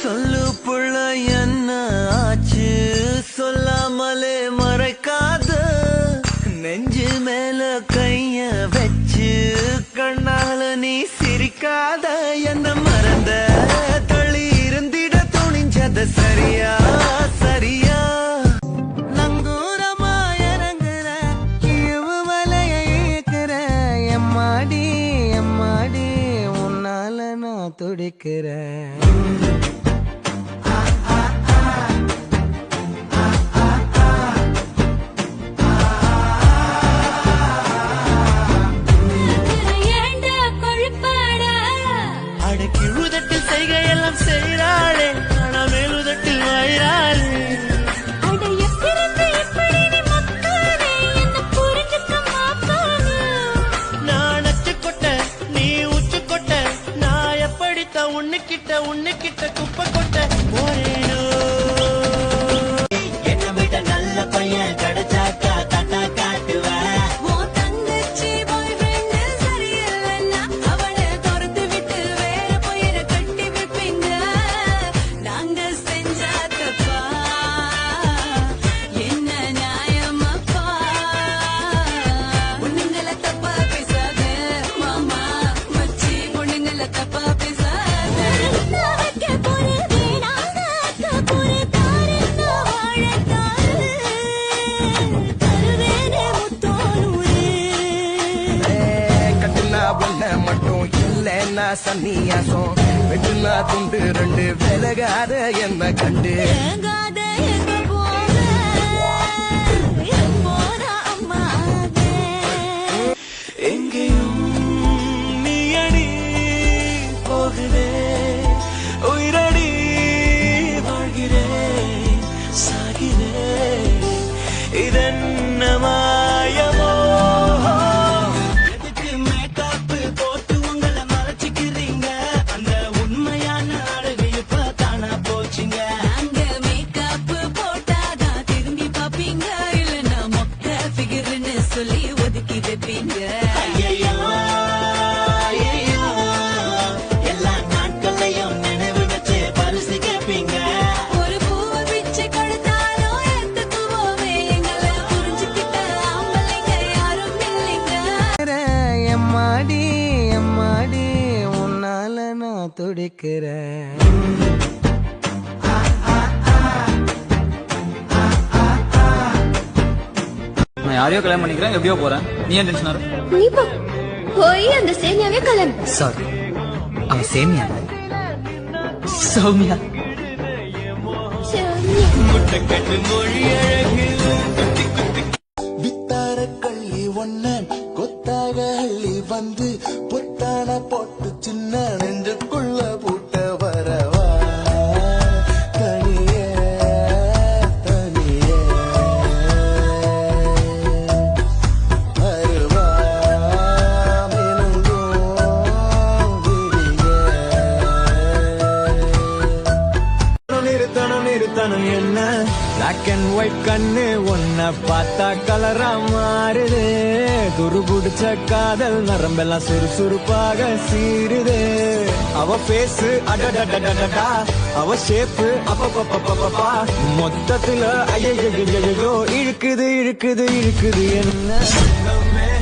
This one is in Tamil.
சொல்லு புள்ள என்ன ஆச்சு சொல்லாமலே மறைக்காத நெஞ்சு மேல கைய வச்சு கண்ணால நீ சிரிக்காத என்ன மறந்த தள்ளி இருந்திட துணிஞ்சத சரியா சரியா நங்கூரமா இறங்குற இழவு மலைய ஏக்குற எம்மாடி எம்மாடி உன்னால நான் துடிக்கிறேன் கிழுதட்டில் செய்கையெல்லாம் செய்கிறாளே ஆனா மேலுதட்டில் வாயிறாளே நான் அச்சு கொட்ட நீ உச்சு கொட்ட நான் எப்படித்தான் உன்னுக்கிட்ட குப்பை கொட்ட போறேனோ என்ன விட நல்ல பையன் கிடைச்சாக்கா தட்டா காட்டுவேன் மட்டும் இல்லைன்னா சன்னியாசம் வெட்டுனா துண்டு ரெண்டு விலகாத என்ன கண்டு எங்கேயும் நீ அடி போகுதே உயிரடி வாழ்கிறே சாகிறே இதென்ன மாயமோ சொல்லி ஒதுக்கி வைப்பீங்க எல்லா நாட்களையும் நினைவு வச்சு பரிசு கேட்பீங்க ஒரு பூவை பிச்சு கொடுத்தாலும் எடுத்துக்குவோமே எங்களை புரிஞ்சுக்கிட்ட ஆம்பளைங்க யாரும் இல்லைங்க எம்மாடி எம்மாடி உன்னால நான் துடிக்கிறேன் யாரையோ கல்யாணம் பண்ணிக்கிறேன் எப்படியோ போறேன் நீ ஏன் டென்ஷனா நீ போ போய் அந்த சேமியாவே கல்யாணம் சாரி அவன் சேமியா சௌமியா முட்டைக்கட்டு மொழி அழகு வித்தார கள்ளி ஒன்ன கொத்தாக அள்ளி வந்து புத்தான போட்டு சின்ன நெஞ்சுக்குள்ள பூட்ட வரவா என்ன பிளாக் அண்ட் ஒயிட் கண்ணு ஒன்ன பார்த்தா கலரா மாறுது துரு புடிச்ச காதல் நரம்பெல்லாம் சுறுசுறுப்பாக சீருது அவ பேசு அடடடடடா அவ ஷேப்பு அப்பப்பப்பப்பப்பா மொத்தத்துல ஐயோ இழுக்குது இழுக்குது இழுக்குது என்ன